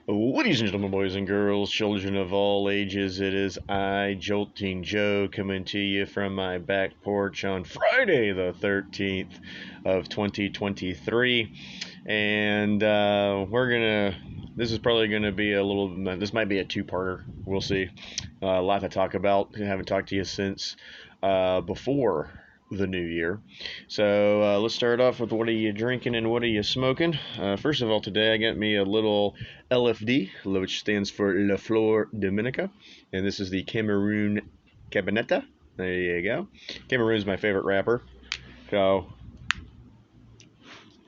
Ladies and gentlemen, boys and girls, children of all ages, it is I, Jolting Joe, coming to you from my back porch on Friday the 13th of 2023. And this is probably gonna be this might be a two-parter. We'll see. A lot to talk about. I haven't talked to you since before the new year. So let's start off with what are you drinking and what are you smoking? First of all, today I got me a little LFD, which stands for La Flor Dominica, and this is the Cameroon Cabineta. There you go. Cameroon's my favorite rapper, so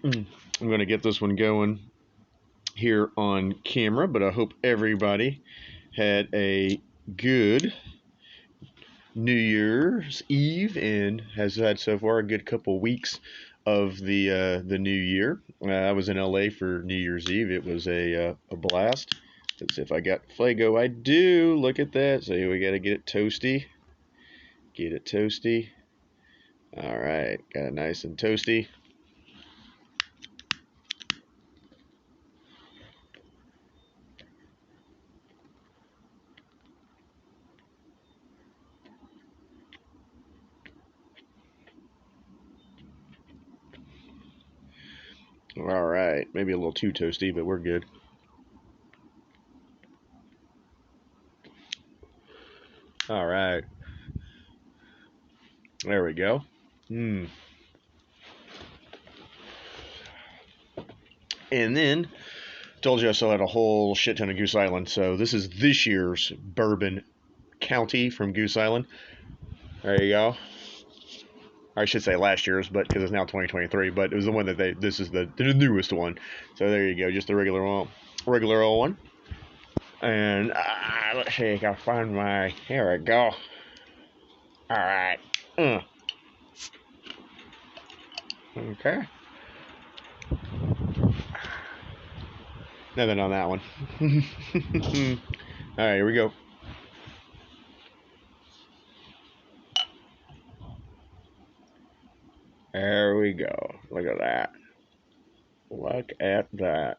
I'm going to get this one going here on camera, but I hope everybody had a good New Year's Eve and has had so far a good couple weeks of the new year. I was in LA for New Year's Eve. It was a blast. Let's see if I got Flago. I do. Look at that. So we got to get it toasty. Get it toasty. All right, got it nice and toasty. All right, maybe a little too toasty, but we're good. All right, there we go. And then told you I still had a whole shit ton of Goose Island. So this is this year's Bourbon County from Goose Island. There you go. Or I should say last year's, but because it's now 2023. But it was the one that this is the newest one. So there you go, just the regular old one. And let's see, I gotta find my. Here we go. All right. Okay. Nothing on that one. All right, here we go. There we go. Look at that. Look at that.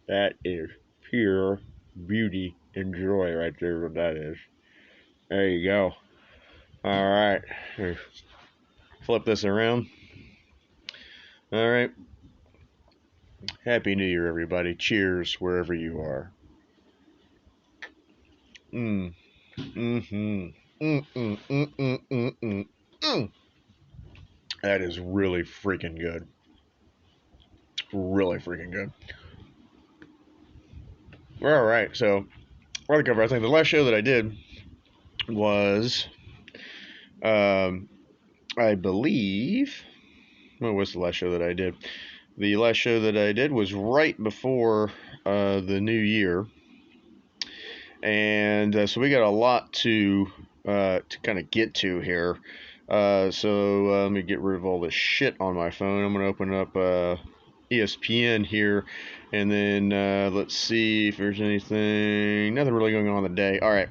That is pure beauty and joy right there, what that is. There you go. All right. Here, flip this around. All right. Happy New Year, everybody. Cheers, wherever you are. Mm. Mm-hmm. Mm. That is really freaking good. Really freaking good. All right. So, we're to cover. I think the last show that I did was, I believe, what was the last show that I did? The last show that I did was right before the new year, and so we got a lot to kind of get to here. So let me get rid of all this shit on my phone. I'm gonna open up ESPN here, and then let's see if there's anything. Nothing really going on today. All right.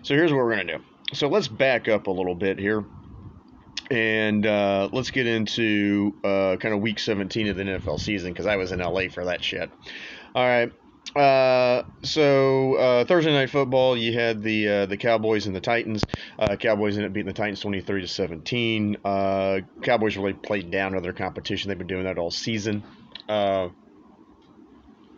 So here's what we're gonna do. So let's back up a little bit here. And let's get into kind of week 17 of the NFL season because I was in LA for that shit. All right. So Thursday night football, you had the Cowboys and the Titans. Cowboys ended up beating the Titans 23-17. Cowboys really played down to their competition. They've been doing that all season.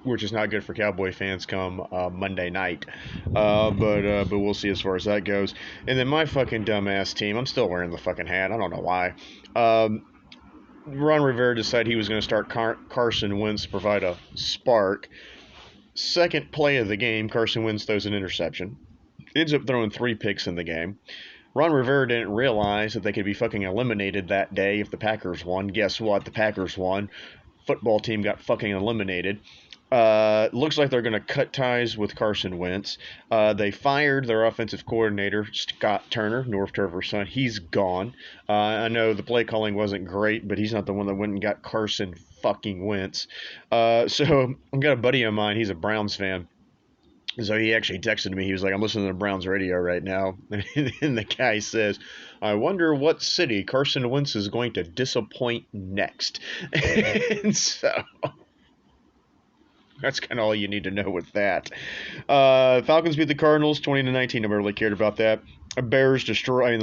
Which is not good for Cowboy fans come Monday night. But we'll see as far as that goes. And then my fucking dumbass team, I'm still wearing the fucking hat. I don't know why. Ron Rivera decided he was going to start Carson Wentz to provide a spark. Second play of the game, Carson Wentz throws an interception. Ends up throwing 3 picks in the game. Ron Rivera didn't realize that they could be fucking eliminated that day if the Packers won. Guess what? The Packers won. Football team got fucking eliminated. Looks like they're going to cut ties with Carson Wentz. They fired their offensive coordinator, Scott Turner, Norv Turner's son. He's gone. I know the play calling wasn't great, but he's not the one that went and got Carson fucking Wentz. So I've got a buddy of mine. He's a Browns fan. So he actually texted me. He was like, I'm listening to Browns radio right now. And the guy says, I wonder what city Carson Wentz is going to disappoint next. And so That's kind of all you need to know with that. Falcons beat the Cardinals 20-19. Nobody really cared about that. The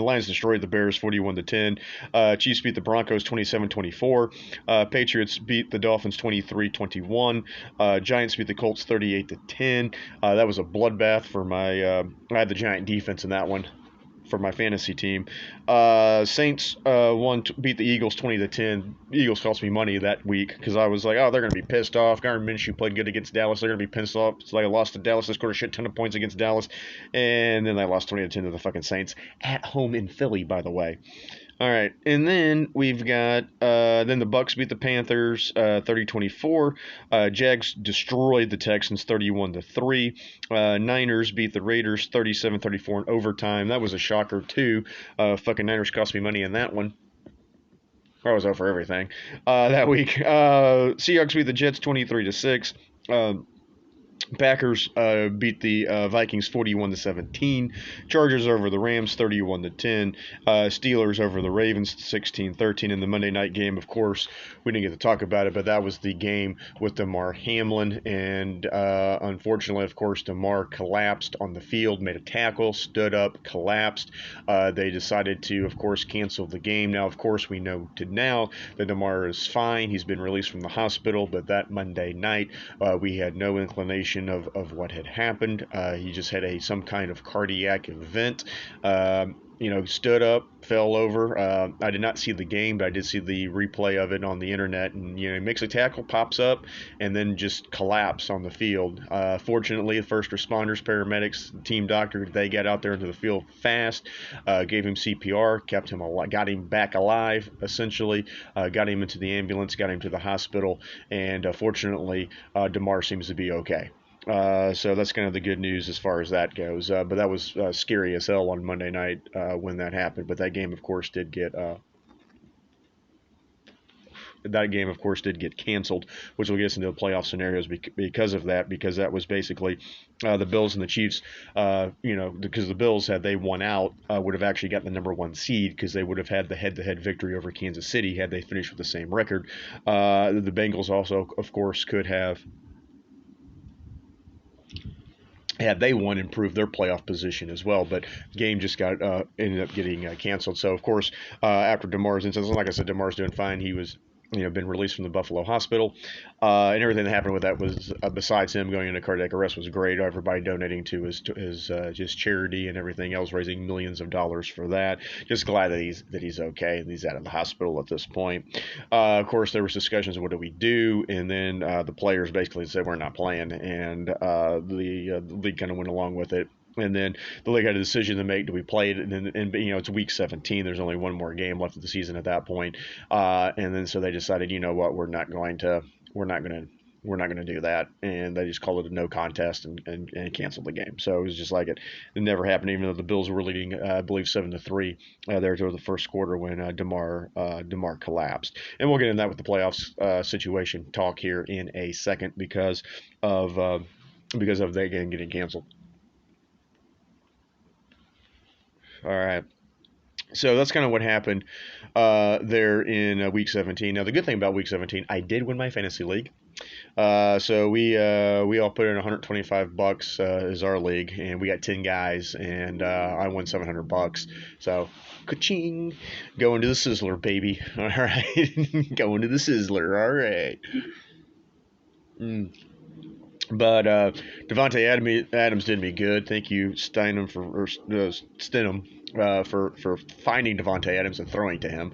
Lions destroyed the Bears 41-10. Chiefs beat the Broncos 27-24. Patriots beat the Dolphins 23-21. Giants beat the Colts 38-10. That was a bloodbath for my. I had the Giant defense in that one for my fantasy team. Saints beat the Eagles 20-10. The Eagles cost me money that week because I was like, oh, they're going to be pissed off. Gardner Minshew played good against Dallas. They're going to be pissed off. It's like I lost to Dallas. I scored a shit ton of points against Dallas, and then I lost 20-10 to the fucking Saints at home in Philly, by the way. All right, and then we've got then the Bucks beat the Panthers 30-24. Jags destroyed the Texans 31-3. Niners beat the Raiders 37-34 in overtime. That was a shocker too. Fucking Niners cost me money in that one. I was out for everything that week. Seahawks beat the Jets 23-6. Packers beat the Vikings 41-17. Chargers over the Rams 31-10. Steelers over the Ravens 16-13. In the Monday night game, of course, we didn't get to talk about it, but that was the game with Damar Hamlin. And unfortunately, of course, Damar collapsed on the field, made a tackle, stood up, collapsed. They decided to, of course, cancel the game. Now, of course, we know now that Damar is fine. He's been released from the hospital, but that Monday night, we had no inclination of what had happened. He just had some kind of cardiac event. Stood up, fell over. I did not see the game, but I did see the replay of it on the internet. And, he makes a tackle, pops up, and then just collapse on the field. Fortunately, first responders, paramedics, team doctor, they got out there into the field fast, gave him CPR, kept him alive, got him back alive, essentially, got him into the ambulance, got him to the hospital, and fortunately, Damar seems to be okay. So that's kind of the good news as far as that goes. But that was scary as hell on Monday night when that happened. But that game, of course, did get canceled, which will get us into the playoff scenarios because of that. Because that was basically the Bills and the Chiefs. Because the Bills, had they won out, would have actually gotten the number one seed because they would have had the head-to-head victory over Kansas City had they finished with the same record. The Bengals also, of course, could have. Had they won, improved their playoff position as well, but the game just ended up getting canceled. So, of course, after Damar's incident, like I said, Damar's doing fine. He was, been released from the Buffalo hospital, and everything that happened with that was, besides him going into cardiac arrest, was great. Everybody donating to his just charity and everything else, raising millions of dollars for that. Just glad that he's okay and he's out of the hospital at this point. Of course, there was discussions of what do we do, and then the players basically said we're not playing, and the league kind of went along with it. And then the league had a decision to make: do we play it? And it's week 17. There's only one more game left of the season at that point. And then so they decided, you know what, we're not going to do that, and they just called it a no contest and canceled the game. So it was just like it never happened, even though the Bills were leading, I believe 7-3 there toward the first quarter when Damar collapsed. And we'll get into that with the playoffs situation talk here in a second because of that game getting canceled. All right. So that's kind of what happened there in week 17. Now, the good thing about week 17, I did win my fantasy league. So we all put in $125 as our league, and we got 10 guys, and I won $700. So, ka-ching, going to the Sizzler, baby. All right, going to the Sizzler. All right. But Davante Adams did me good. Thank you, Stenham, for finding Davante Adams and throwing to him.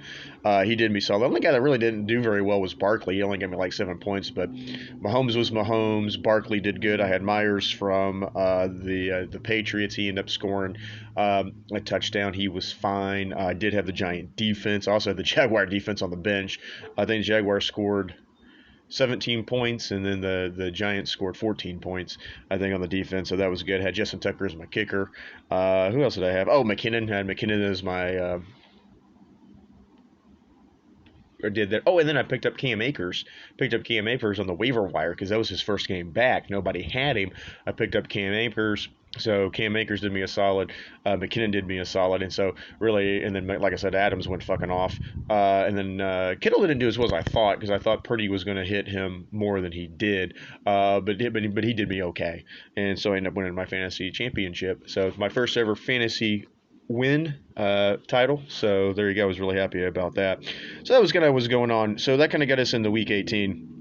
He did me solid. The only guy that really didn't do very well was Barkley. He only gave me like 7 points, but Mahomes was Mahomes. Barkley did good. I had Myers from the Patriots. He ended up scoring a touchdown. He was fine. I did have the Giant defense. I also had the Jaguar defense on the bench. I think the Jaguars scored 17 points, and then the Giants scored 14 points, I think, on the defense, so that was good. I had Justin Tucker as my kicker. Who else did I have? Oh, McKinnon. I had McKinnon as my or did that. Oh, and then I picked up Cam Akers. Picked up Cam Akers on the waiver wire because that was his first game back. Nobody had him. I picked up Cam Akers. So Cam Akers did me a solid. McKinnon did me a solid, and so really, and then like I said, Adams went fucking off, and then Kittle didn't do as well as I thought because I thought Purdy was going to hit him more than he did, but he did me okay, and so I ended up winning my fantasy championship. So it's my first ever fantasy win title. So there you go. I was really happy about that. So that was kind of what's going on. So that kind of got us into week 18.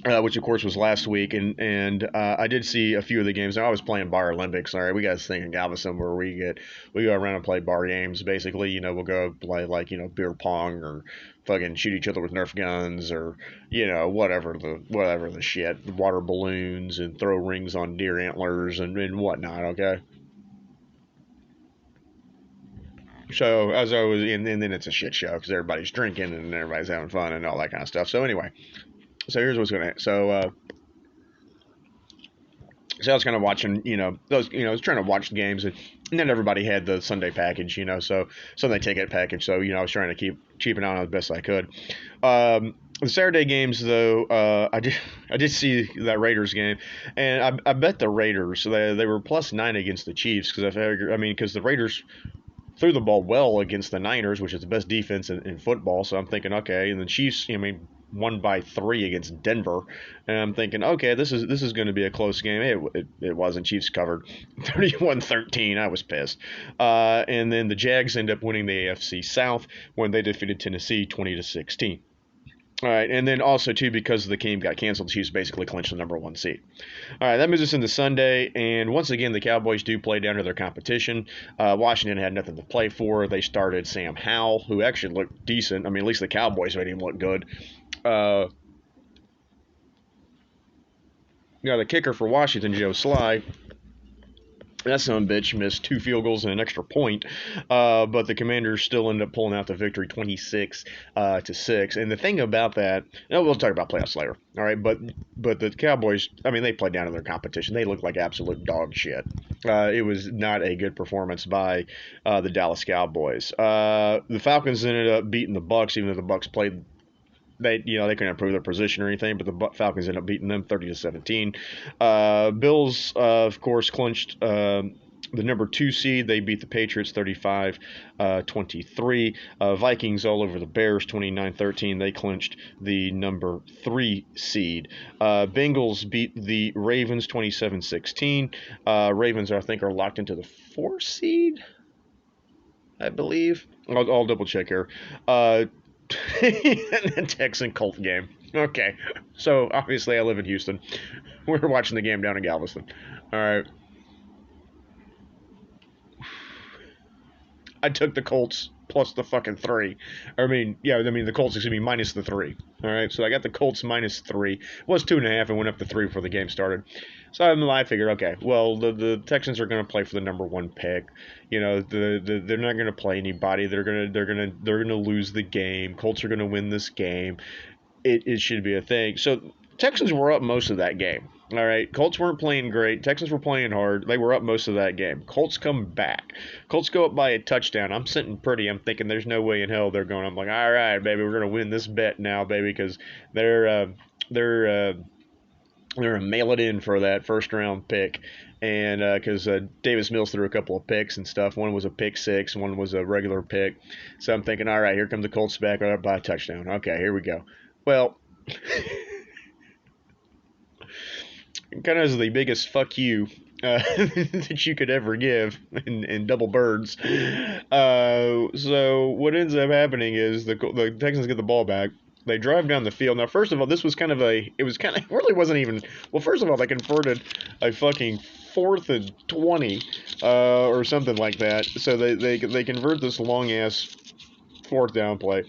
Which of course was last week, and I did see a few of the games. Now I was playing Bar Olympics. All right, we got this thing in Galveston where we go around and play bar games. Basically, we'll go play like beer pong or fucking shoot each other with Nerf guns or whatever the shit, water balloons and throw rings on deer antlers and whatnot. Okay. So as I was, and then it's a shit show because everybody's drinking and everybody's having fun and all that kind of stuff. So anyway. So here's what's going to so I was kind of watching, those, I was trying to watch the games, and then everybody had the Sunday package, so Sunday ticket package. So, I was trying to keep an eye on it as best I could. The Saturday games, though, I did see that Raiders game, and I bet the Raiders, they were +9 against the Chiefs, because because the Raiders threw the ball well against the Niners, which is the best defense in football. So I'm thinking, okay, and the Chiefs, won by 3 against Denver, and I'm thinking, okay, this is going to be a close game. It wasn't. Chiefs covered 31-13. I was pissed. And then the Jags end up winning the AFC South when they defeated Tennessee 20-16. All right, and then also, too, because the game got canceled, the Chiefs basically clinched the number 1 seed. All right, that moves us into Sunday, and once again, the Cowboys do play down to their competition. Washington had nothing to play for. They started Sam Howell, who actually looked decent. At least the Cowboys made him look good. The kicker for Washington, Joe Sly, that son of a bitch missed 2 field goals and an extra point, but the Commanders still ended up pulling out the victory 26-6. And the thing about that, we'll talk about playoffs later, all right, but the Cowboys, they played down to their competition. They looked like absolute dog shit. It was not a good performance by the Dallas Cowboys. The Falcons ended up beating the Bucs, even though the Bucs played. They couldn't improve their position or anything, but the Falcons ended up beating them 30-17. Bills, of course, clinched the number 2 seed. They beat the Patriots 35-23. Vikings all over the Bears 29-13. They clinched the number 3 seed. Bengals beat the Ravens 27-16. Ravens, I think, are locked into the 4 seed, I believe. I'll double check here. And then Texan Colt game. Okay, so obviously I live in Houston. We're watching the game down in Galveston. All right. I took the Colts plus the fucking 3. The Colts is going to be minus the 3. All right, so I got the Colts minus 3. It was 2.5 and went up to 3 before the game started. So I figured, okay, well, the Texans are going to play for the number 1 pick. They're not going to play anybody. They're going to lose the game. Colts are going to win this game. It should be a thing. So Texans were up most of that game. All right, Colts weren't playing great. Texans were playing hard. They were up most of that game. Colts come back. Colts go up by a touchdown. I'm sitting pretty. I'm thinking there's no way in hell they're going. I'm like, all right, baby, we're going to win this bet now, baby, because they're going to mail it in for that first round pick. And because Davis Mills threw a couple of picks and stuff. One was a pick 6, one was a regular pick. So I'm thinking, all right, here come the Colts back up by a touchdown. Okay, here we go. Well, kind of as the biggest fuck you that you could ever give in double birds. So what ends up happening is the Texans get the ball back. They drive down the field. Now, first of all, this was it really wasn't even, well, first of all, they converted a fucking 4th and 20 or something like that. So they convert this long-ass 4th down play.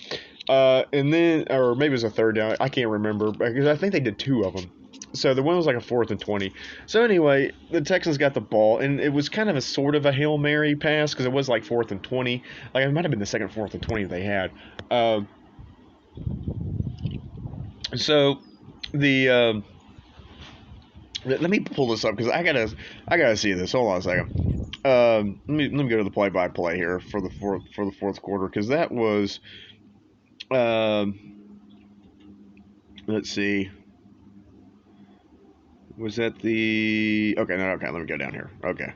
And then, or maybe it was a 3rd down. I can't remember, because I think they did 2 of them. So the one was like a 4th and 20. So anyway, the Texans got the ball, and it was kind of a sort of a Hail Mary pass, because it was like 4th and 20. Like, it might have been the second 4th and 20 they had. So the let me pull this up because I gotta see this. Hold on a second. Let me go to the play-by-play here for the fourth quarter, because that was Let's see. Was that the... Okay, no, okay, let me go down here. Okay.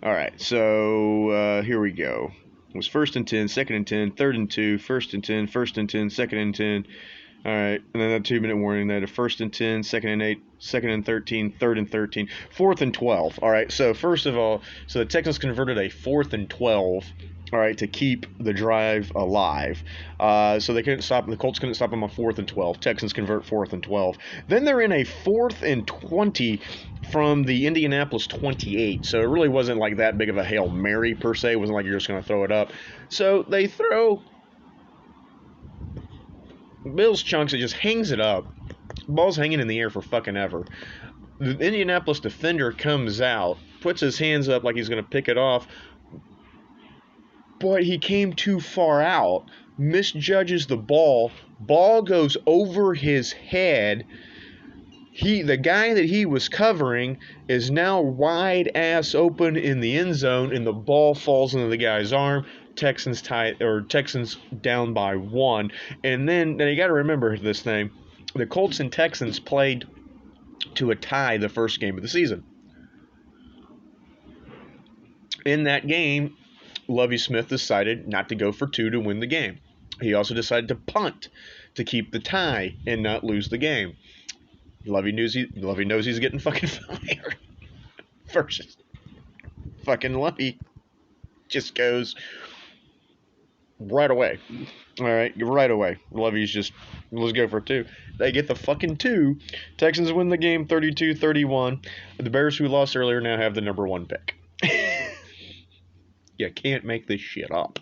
All right, so here we go. It was 1st and 10, 2nd and 10, 3rd and 2, 1st and 10, 1st and 10, 2nd and 10. All right, and then a 2-minute warning. They had a 1st and 10, 2nd and 8, 2nd and 13, 3rd and 13, 4th and 12. All right, so first of all, so the Texans converted a 4th and 12. All right, to keep the drive alive. So they couldn't stop. The Colts couldn't stop them on 4th and 12. Texans convert 4th and 12. Then they're in a 4th and 20 from the Indianapolis 28. So it really wasn't like that big of a Hail Mary per se. It wasn't like you're just going to throw it up. So they throw Bills chunks. It just hangs it up. Ball's hanging in the air for fucking ever. The Indianapolis defender comes out, puts his hands up like he's going to pick it off. But he came too far out, misjudges the ball. Ball goes over his head. The guy that he was covering is now wide ass open in the end zone, and the ball falls into the guy's arm. Texans down by 1. And then you got to remember this thing: the Colts and Texans played to a tie the first game of the season. In that game, Lovie Smith decided not to go for 2 to win the game. He also decided to punt to keep the tie and not lose the game. Lovie knows he's getting fucking fired. Versus fucking Lovie just goes right away. All right, right away. Lovie's just, let's go for 2. They get the fucking 2. Texans win the game 32-31. The Bears, who lost earlier, now have the number 1 pick. You can't make this shit up.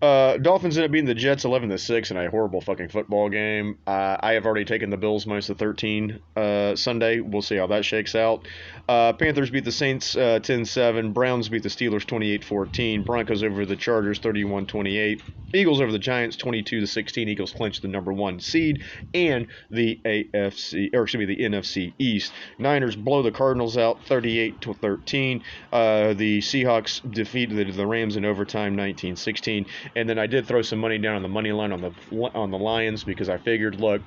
Dolphins end up beating the Jets 11-6 in a horrible fucking football game. I have already taken the Bills minus the 13 Sunday. We'll see how that shakes out. Panthers beat the Saints 10-7. Browns beat the Steelers 28-14. Broncos over the Chargers 31-28. Eagles over the Giants 22-16. Eagles clinch the number 1 seed and the NFC East. Niners blow the Cardinals out 38-13. The Seahawks defeat the Rams in overtime 19-16. And then I did throw some money down on the money line on the Lions because I figured, look,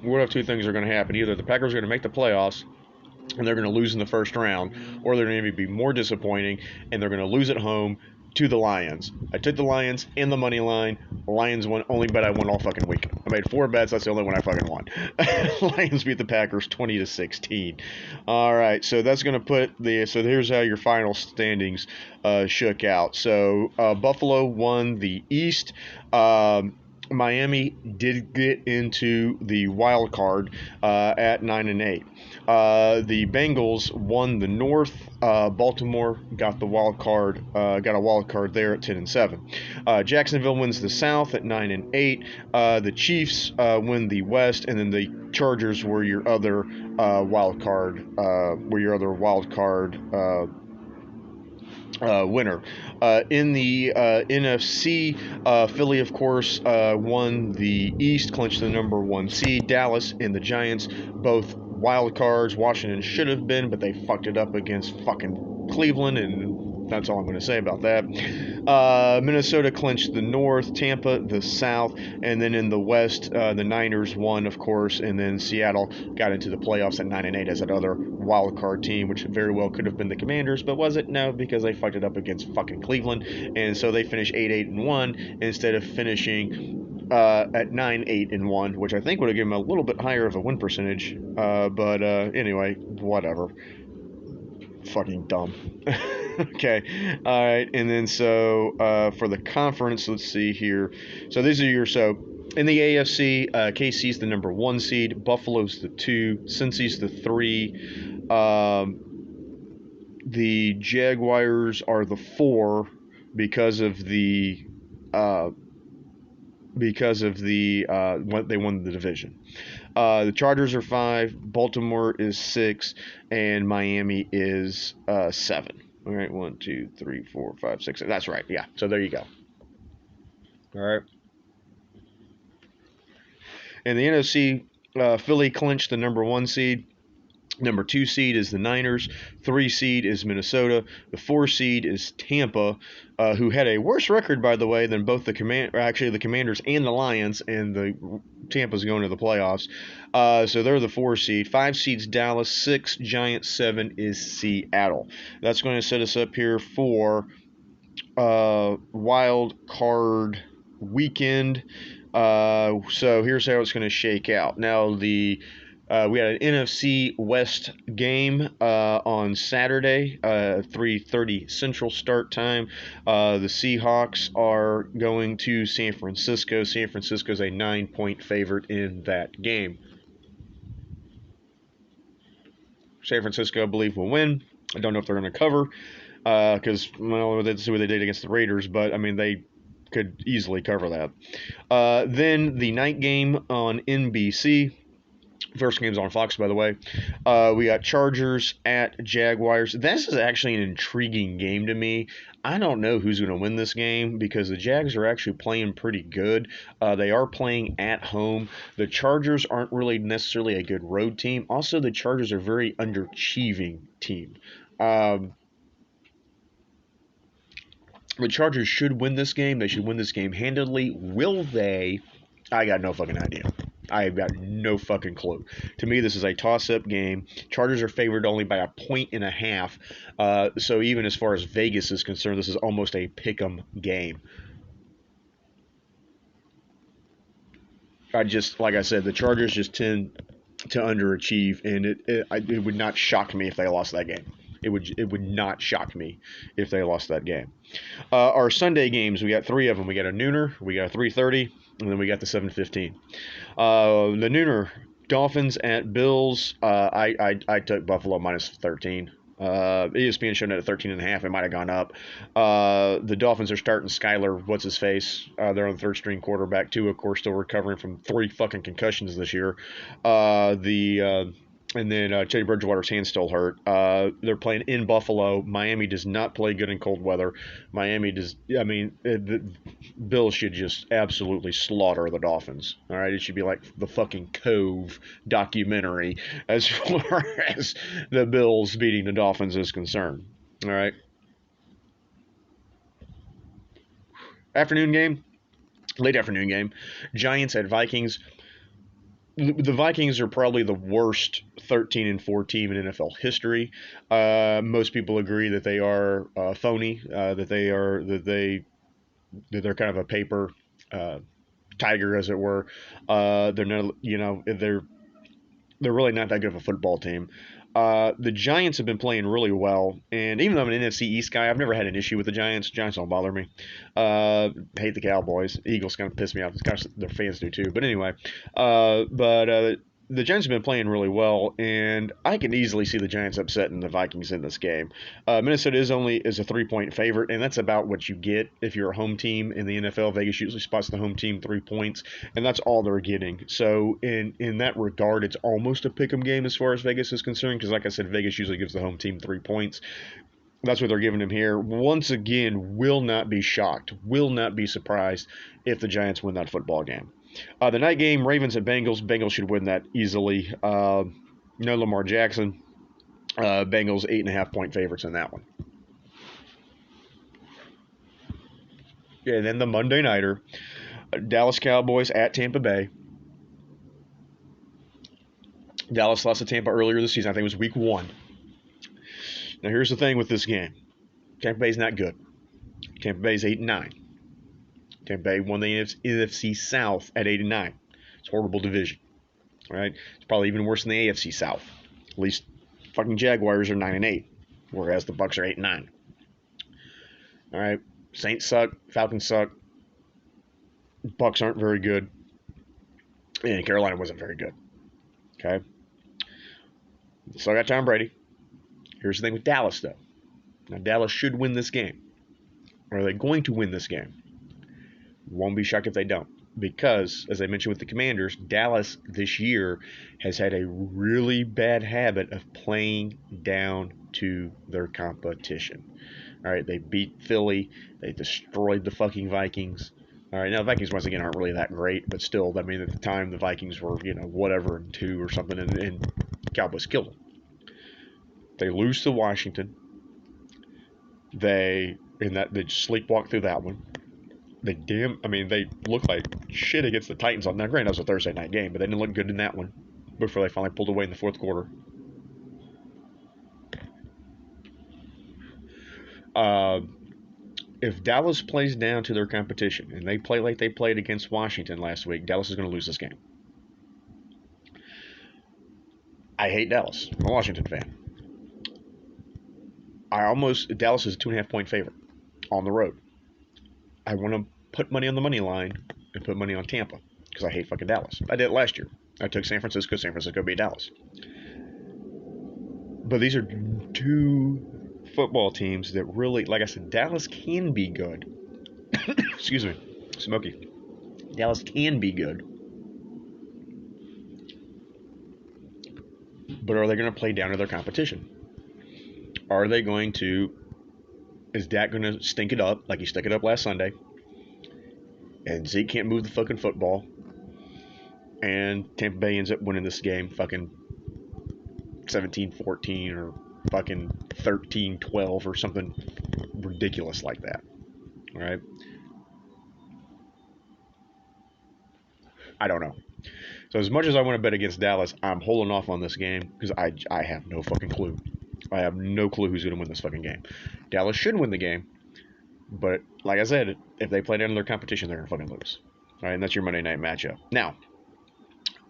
one of 2 things are going to happen. Either the Packers are going to make the playoffs and they're going to lose in the first round, or they're going to be more disappointing and they're going to lose at home to the Lions. I took the Lions in the money line. Lions won, only bet I won all fucking week. I made 4 bets. That's the only one I fucking won. Lions beat the Packers 20-16. All right, so that's going to put so here's how your final standings shook out. So Buffalo won the East. Miami did get into the wild card at 9-8. The Bengals won the North. Baltimore got the wild card. Got a wild card there at 10-7. Jacksonville wins the South at 9-8. The Chiefs win the West, and then the Chargers were your other wild card. Winner. In the NFC, Philly, of course, won the East, clinched the number 1 seed. Dallas and the Giants, both wild cards. Washington should have been, but they fucked it up against fucking Cleveland, and that's all I'm going to say about that. Minnesota clinched the North, Tampa the South, and then in the West, the Niners won, of course, and then Seattle got into the playoffs at 9-8 as another wild card team, which very well could have been the Commanders, but was it? No, because they fucked it up against fucking Cleveland, and so they finished 8-8-1 instead of finishing at 9-8-1, which I think would have given them a little bit higher of a win percentage. But anyway, whatever. Fucking dumb. Okay. All right. And then so for the conference, let's see here. So these are in the AFC, KC's the number 1 seed, Buffalo's the 2, Cincy's the 3. The Jaguars are the 4 because of the they won the division. The Chargers are 5, Baltimore is 6, and Miami is 7. All right, 1, 2, 3, 4, 5, 6. That's right. Yeah. So there you go. All right. In the NFC, Philly clinched the number 1 seed. Number 2 seed is the Niners. 3 seed is Minnesota. The 4 seed is Tampa, who had a worse record, by the way, than both the Commanders and the Lions, and the Tampa's going to the playoffs. So they're the 4 seed. 5 seeds Dallas. 6 Giants. 7 is Seattle. That's going to set us up here for wild card weekend. So here's how it's going to shake out. Now we had an NFC West game on Saturday, 3:30 Central start time. The Seahawks are going to San Francisco. San Francisco's a 9-point favorite in that game. San Francisco, I believe, will win. I don't know if they're going to cover because, well, let's see what they did against the Raiders, but, I mean, they could easily cover that. Then the night game on NBC. First game's on Fox, by the way. We got Chargers at Jaguars. This is actually an intriguing game to me. I don't know who's going to win this game because the Jags are actually playing pretty good. They are playing at home. The Chargers aren't really necessarily a good road team. Also, the Chargers are a very underachieving team. The Chargers should win this game. They should win this game handily. Will they? I got no fucking idea. I've got no fucking clue. To me, this is a toss-up game. Chargers are favored only by 1.5 points. So even as far as Vegas is concerned, this is almost a pick-em game. Like I said, the Chargers just tend to underachieve, and it would not shock me if they lost that game. It would not shock me if they lost that game. Our Sunday games, we got 3 of them. We got a nooner, we got a 3:30, and then we got the 7:15. The nooner, Dolphins at Bills. I took Buffalo minus 13. ESPN showed it at 13.5. It might have gone up. The Dolphins are starting Skyler, what's his face? They're on the third string quarterback. Tua, of course, still recovering from 3 fucking concussions this year. And then Teddy Bridgewater's hand's still hurt. They're playing in Buffalo. Miami does not play good in cold weather. The Bills should just absolutely slaughter the Dolphins. All right, it should be like the fucking Cove documentary as far as the Bills beating the Dolphins is concerned. All right. Late afternoon game. Giants at Vikings. The Vikings are probably the worst 13-4 team in NFL history. Most people agree that they are phony, that they're kind of a paper tiger, as it were. They're not, they're really not that good of a football team. The Giants have been playing really well, and even though I'm an NFC East guy, I've never had an issue with the Giants. Giants don't bother me. Hate the Cowboys. Eagles kind of piss me off. Gosh, their fans do too. But anyway, the Giants have been playing really well, and I can easily see the Giants upsetting the Vikings in this game. Minnesota is a 3-point favorite, and that's about what you get if you're a home team in the NFL. Vegas usually spots the home team 3 points, and that's all they're getting. So in that regard, it's almost a pick'em game as far as Vegas is concerned, because like I said, Vegas usually gives the home team 3 points. That's what they're giving him here. Once again, will not be shocked, will not be surprised if the Giants win that football game. The night game, Ravens at Bengals. Bengals should win that easily. No Lamar Jackson. Bengals 8.5-point favorites in that one. Yeah, then the Monday nighter, Dallas Cowboys at Tampa Bay. Dallas lost to Tampa earlier this season. I think it was week 1. Now here's the thing with this game. Tampa Bay's not good. Tampa Bay's 8-9. Tampa Bay won the NFC South at 8-9. It's a horrible division, right? It's probably even worse than the AFC South. At least fucking Jaguars are 9-8, whereas the Bucs are 8-9. All right, Saints suck, Falcons suck, Bucs aren't very good, and Carolina wasn't very good. Okay, still got Tom Brady. Here's the thing with Dallas, though. Now Dallas should win this game. Are they going to win this game? Won't be shocked if they don't, because, as I mentioned with the Commanders, Dallas this year has had a really bad habit of playing down to their competition. All right, they beat Philly. They destroyed the fucking Vikings. All right, now the Vikings, once again, aren't really that great, but still, I mean, at the time, the Vikings were, whatever, and 2 or something, and Cowboys killed them. They lose to Washington. They sleepwalk through that one. They look like shit against the Titans on that. Granted, that was a Thursday night game, but they didn't look good in that one before they finally pulled away in the fourth quarter. If Dallas plays down to their competition and they play like they played against Washington last week, Dallas is going to lose this game. I hate Dallas. I'm a Washington fan. Dallas is a 2.5-point favorite on the road. I want to put money on the money line and put money on Tampa because I hate fucking Dallas. I did it last year. I took San Francisco. San Francisco beat Dallas. But these are two football teams that really, like I said, Dallas can be good. Excuse me, Smokey. Dallas can be good. But are they going to play down to their competition? Are they going to, is Dak going to stink it up like he stunk it up last Sunday? And Zeke can't move the fucking football. And Tampa Bay ends up winning this game fucking 17-14 or fucking 13-12 or something ridiculous like that. All right? I don't know. So as much as I want to bet against Dallas, I'm holding off on this game because I have no fucking clue. I have no clue who's going to win this fucking game. Dallas should win the game, but like I said, if they play down to their competition, they're going to fucking lose. All right, and that's your Monday night matchup. Now,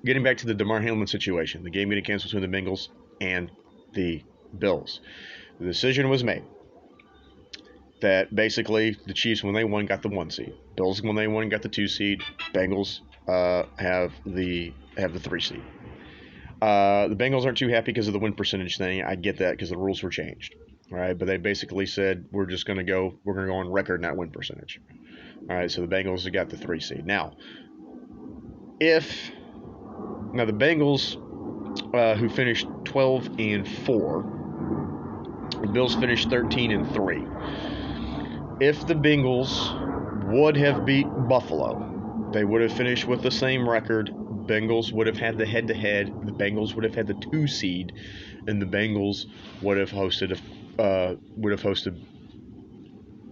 getting back to the Damar Hamlin situation, the game getting canceled between the Bengals and the Bills. The decision was made that basically the Chiefs, when they won, got the 1 seed. Bills, when they won, got the 2 seed. Bengals have the 3 seed. The Bengals aren't too happy because of the win percentage thing. I get that because the rules were changed, right? But they basically said we're going to go on record, not win percentage. All right, so the Bengals have got the 3 seed. Now the Bengals, who finished 12-4, the Bills finished 13-3. If the Bengals would have beat Buffalo, they would have finished with the same record. Bengals would have had the head-to-head. The Bengals would have had the 2 seed, and the Bengals would have hosted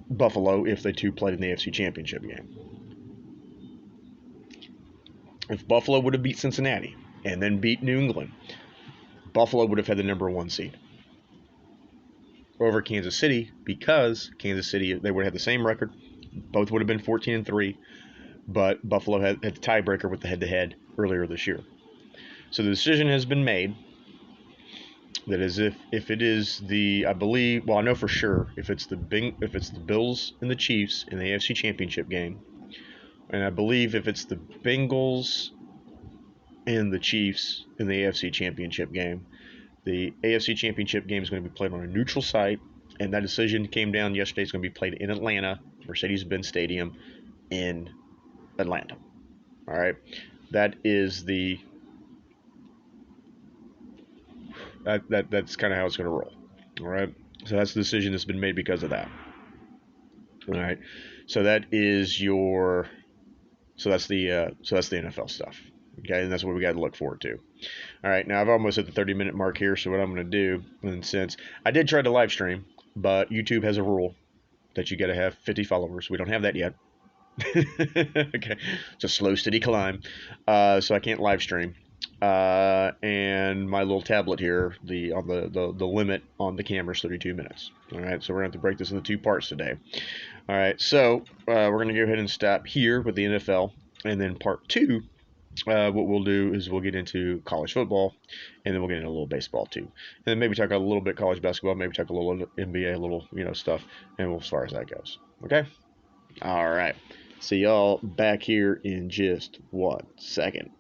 Buffalo if they two played in the AFC Championship game. If Buffalo would have beat Cincinnati and then beat New England, Buffalo would have had the number 1 seed over Kansas City because Kansas City, they would have had the same record. Both would have been 14-3. But Buffalo had the tiebreaker with the head-to-head earlier this year. So the decision has been made that is if it is I know for sure if it's the Bills and the Chiefs in the AFC Championship game, and I believe if it's the Bengals and the Chiefs in the AFC Championship game, the AFC Championship game is going to be played on a neutral site, and that decision came down yesterday. It's going to be played in Atlanta, Mercedes-Benz Stadium in Atlanta. All right, that's kind of how it's going to roll. All right, so that's the decision that's been made because of that. All right, so that's the NFL stuff. Okay, and that's what we got to look forward to. All right, now I've almost hit the 30-minute mark here, so what I'm going to do, and since I did try to live stream, but YouTube has a rule that you got to have 50 followers. We don't have that yet. Okay, it's a slow, steady climb, so I can't live stream. And my little tablet here, the limit on the camera is 32 minutes. All right, so we're going to have to break this into 2 parts today. All right, so we're going to go ahead and stop here with the NFL, and then part 2, what we'll do is we'll get into college football, and then we'll get into a little baseball too, and then maybe talk a little bit college basketball, maybe talk a little NBA, a little stuff, and as far as that goes. Okay, all right. See y'all back here in just 1 second.